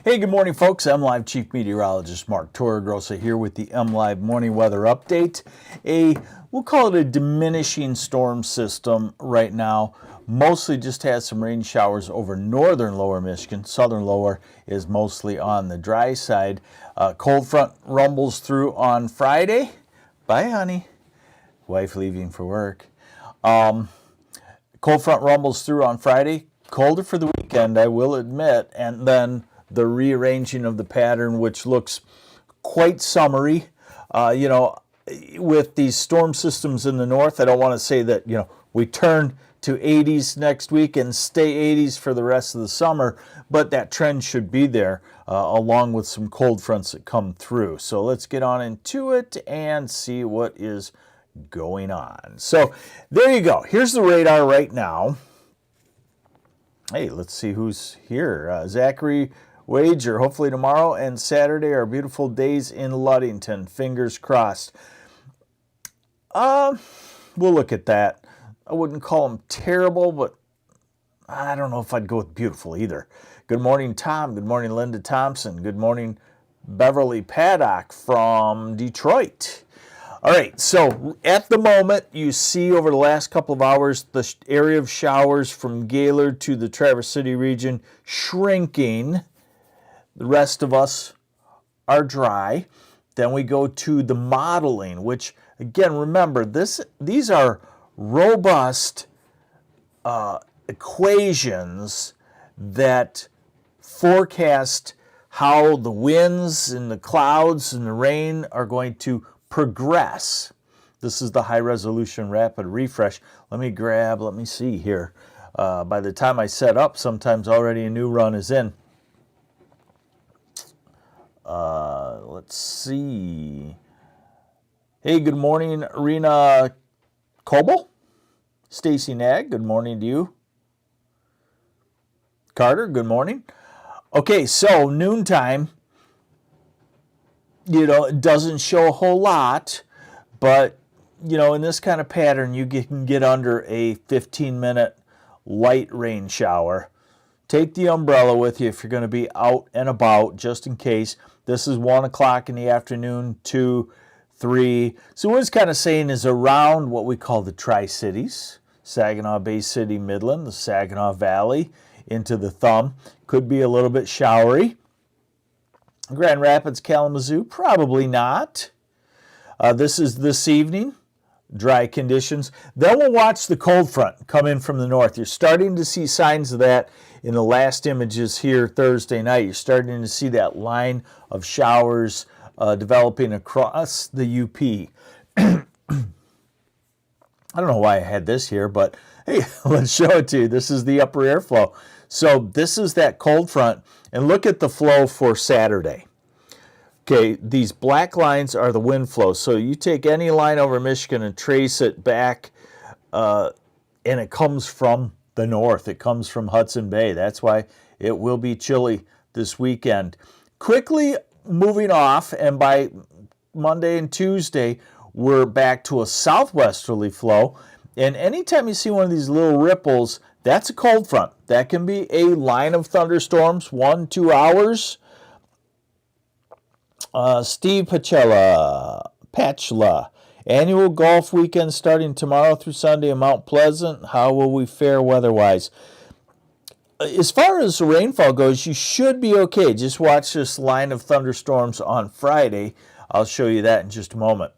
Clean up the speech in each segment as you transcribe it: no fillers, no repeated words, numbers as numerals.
Hey, good morning, folks. MLive Chief Meteorologist Mark Torregrossa here with the MLive Morning Weather Update. We'll call it a diminishing storm system right now. Mostly just has some rain showers over northern lower Michigan. Southern lower is mostly on the dry side. Cold front rumbles through on Friday. Bye, honey. Wife leaving for work. Cold front rumbles through on Friday. Colder for the weekend, I will admit, and then the rearranging of the pattern, which looks quite summery. With these storm systems in the north, I don't want to say that, we turn to 80s next week and stay 80s for the rest of the summer, but that trend should be there along with some cold fronts that come through. So let's get on into it and see what is going on. So there you go. Here's the radar right now. Hey, let's see who's here. Zachary Wager, hopefully tomorrow and Saturday are beautiful days in Ludington. Fingers crossed. We'll look at that. I wouldn't call them terrible, but I don't know if I'd go with beautiful either. Good morning, Tom. Good morning, Linda Thompson. Good morning, Beverly Paddock from Detroit. All right, so at the moment, you see over the last couple of hours, the area of showers from Gaylord to the Traverse City region shrinking. The rest of us are dry. Then we go to the modeling, which, again, remember, these are robust equations that forecast how the winds and the clouds and the rain are going to progress. This is the high resolution rapid refresh. Let me see here. By the time I set up, sometimes already a new run is in. Let's see. Hey, good morning, Rena Coble. Stacy Nag, good morning to you. Carter, good morning. Okay, so noontime. It doesn't show a whole lot, but, in this kind of pattern, you can get under a 15-minute light rain shower. Take the umbrella with you if you're going to be out and about, just in case. This is 1 o'clock in the afternoon, 2, 3. So what it's kind of saying is around what we call the Tri-Cities, Saginaw Bay City, Midland, the Saginaw Valley, into the Thumb. Could be a little bit showery. Grand Rapids, Kalamazoo, probably not. This is this evening, dry conditions. Then we'll watch the cold front come in from the north. You're starting to see signs of that in the last images here Thursday night. You're starting to see that line of showers developing across the UP. I don't know why I had this here, but hey, let's show it to you. This is the upper airflow. So this is that cold front. And look at the flow for Saturday. Okay, these black lines are the wind flow. So you take any line over Michigan and trace it back, and it comes from the north. It comes from Hudson Bay. That's why it will be chilly this weekend. Quickly moving off, and by Monday and Tuesday, we're back to a southwesterly flow. And anytime you see one of these little ripples, that's a cold front. That can be a line of thunderstorms, 1-2 hours. Steve Patchla, annual golf weekend starting tomorrow through Sunday in Mount Pleasant. How will we fare weather-wise? As far as the rainfall goes, you should be okay. Just watch this line of thunderstorms on Friday. I'll show you that in just a moment.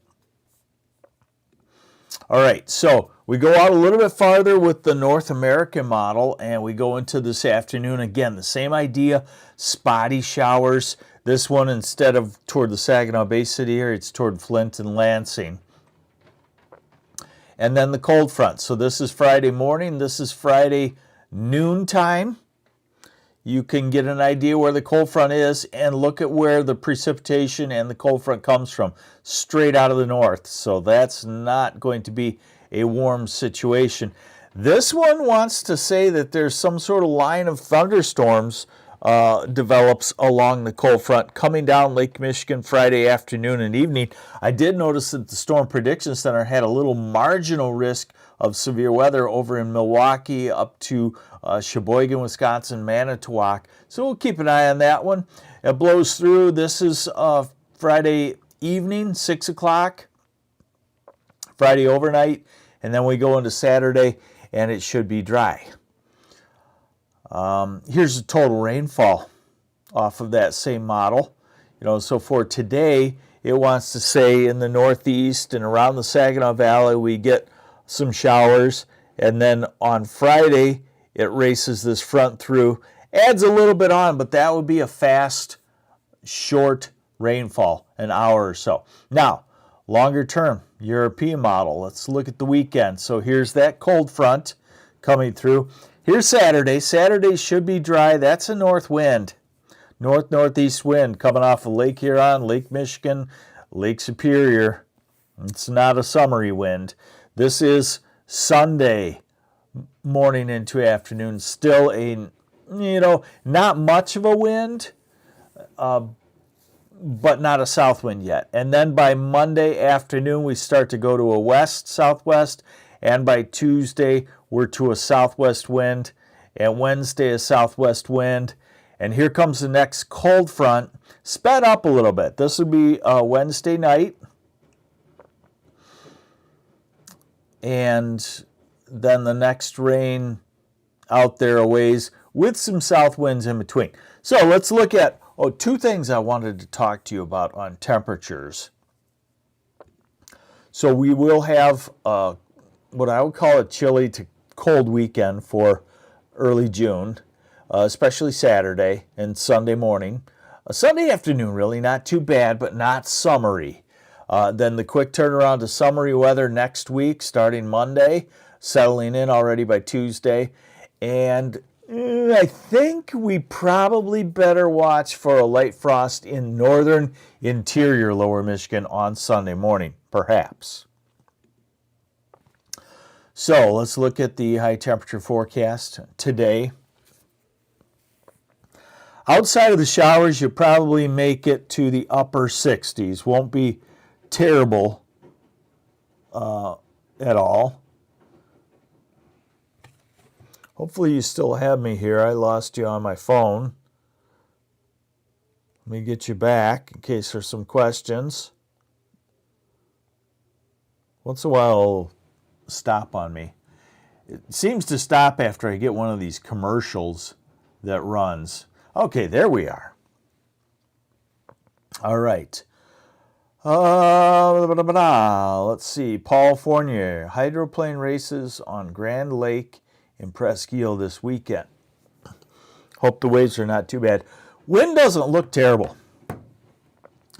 All right, so we go out a little bit farther with the North American model, and we go into this afternoon. Again, the same idea, spotty showers. This one, instead of toward the Saginaw Bay City area, it's toward Flint and Lansing. And then the cold front. So this is Friday morning. This is Friday noontime. You can get an idea where the cold front is and look at where the precipitation and the cold front comes from, straight out of the north. So that's not going to be a warm situation. This one wants to say that there's some sort of line of thunderstorms develops along the cold front coming down Lake Michigan Friday afternoon and evening. I did notice that the Storm Prediction Center had a little marginal risk of severe weather over in Milwaukee up to Sheboygan, Wisconsin, Manitowoc. So we'll keep an eye on that one. It blows through. This is Friday evening, 6 o'clock, Friday overnight, and then we go into Saturday, and it should be dry. Here's the total rainfall off of that same model. So for today, it wants to say in the northeast and around the Saginaw Valley, we get some showers. And then on Friday, it races this front through, adds a little bit on, but that would be a fast, short rainfall, an hour or so. Now, longer term, European model. Let's look at the weekend. So here's that cold front coming through. Here's Saturday. Saturday should be dry. That's a north wind. North-northeast wind coming off of Lake Huron, Lake Michigan, Lake Superior. It's not a summery wind. This is Sunday morning into afternoon. Still a, not much of a wind, but not a south wind yet. And then by Monday afternoon, we start to go to a west-southwest. And by Tuesday, we're to a southwest wind. And Wednesday, a southwest wind. And here comes the next cold front, sped up a little bit. This would be Wednesday night. And then the next rain out there a ways with some south winds in between. So let's look at two things I wanted to talk to you about on temperatures. So we will have what I would call a chilly to cold weekend for early June. Especially Saturday and Sunday morning. Sunday afternoon, really, not too bad, but not summery. Then the quick turnaround to summery weather next week, starting Monday, settling in already by Tuesday. And I think we probably better watch for a light frost in northern interior lower Michigan on Sunday morning, perhaps. So let's look at the high temperature forecast today. Outside of the showers, you'll probably make it to the upper 60s. Won't be terrible at all. Hopefully you still have me here. I lost you on my phone. Let me get you back in case there's some questions. Once in a while, it'll stop on me. It seems to stop after I get one of these commercials that runs. Okay, there we are. All right. Let's see. Paul Fournier, hydroplane races on Grand Lake in Presque Isle this weekend. Hope the waves are not too bad. Wind doesn't look terrible.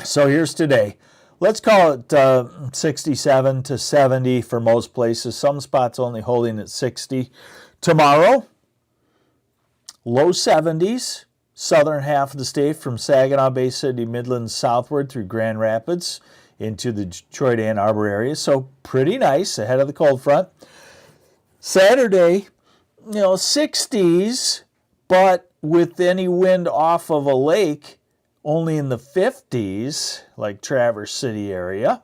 So here's today. Let's call it 67 to 70 for most places. Some spots only holding at 60. Tomorrow, low 70s. Southern half of the state from Saginaw Bay City, Midlands southward through Grand Rapids into the Detroit Ann Arbor area. So pretty nice ahead of the cold front. Saturday, 60s, but with any wind off of a lake, only in the 50s, like Traverse City area.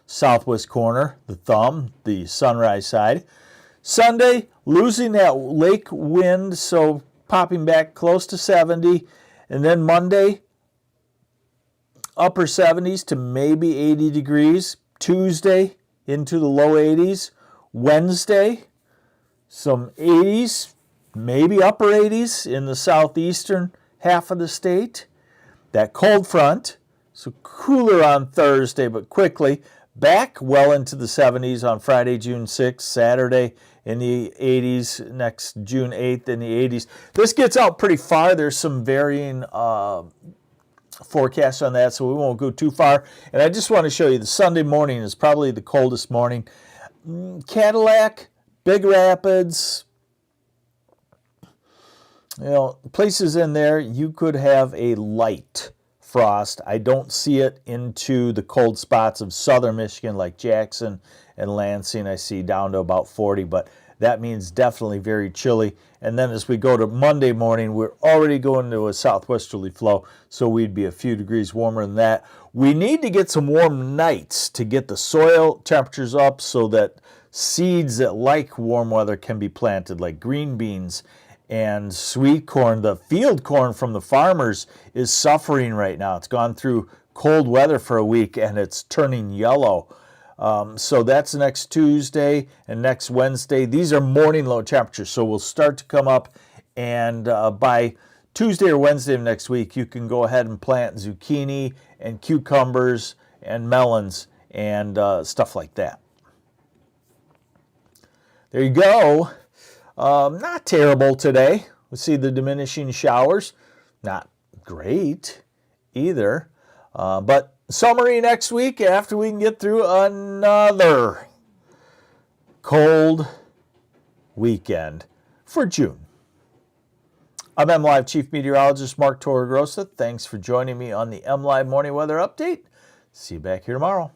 Southwest corner, the thumb, the sunrise side. Sunday, losing that lake wind, so popping back close to 70. And then Monday, upper 70s to maybe 80 degrees. Tuesday, into the low 80s. Wednesday, some 80s, maybe upper 80s in the southeastern half of the state. That cold front, so cooler on Thursday, but quickly back well into the 70s on Friday, June 6th, Saturday in the 80s, next June 8th in the 80s. This gets out pretty far. There's some varying forecasts on that, so we won't go too far. And I just want to show you the Sunday morning is probably the coldest morning. Cadillac, Big Rapids, places in there you could have a light frost. I don't see it into the cold spots of southern Michigan like Jackson and Lansing. I see down to about 40, but That means definitely very chilly. And then as we go to Monday morning, we're already going to a southwesterly flow, so we'd be a few degrees warmer than that. We need to get some warm nights to get the soil temperatures up so that seeds that like warm weather can be planted, like green beans and sweet corn. The field corn from the farmers is suffering right now. It's gone through cold weather for a week and it's turning yellow. So that's next Tuesday and next Wednesday. These are morning low temperatures, so we'll start to come up, and by Tuesday or Wednesday of next week, you can go ahead and plant zucchini and cucumbers and melons and stuff like that. There you go. Not terrible today. We see the diminishing showers. Not great either, but summery next week after we can get through another cold weekend for June. I'm MLive Chief Meteorologist Mark Torregrossa. Thanks for joining me on the MLive Morning Weather Update. See you back here tomorrow.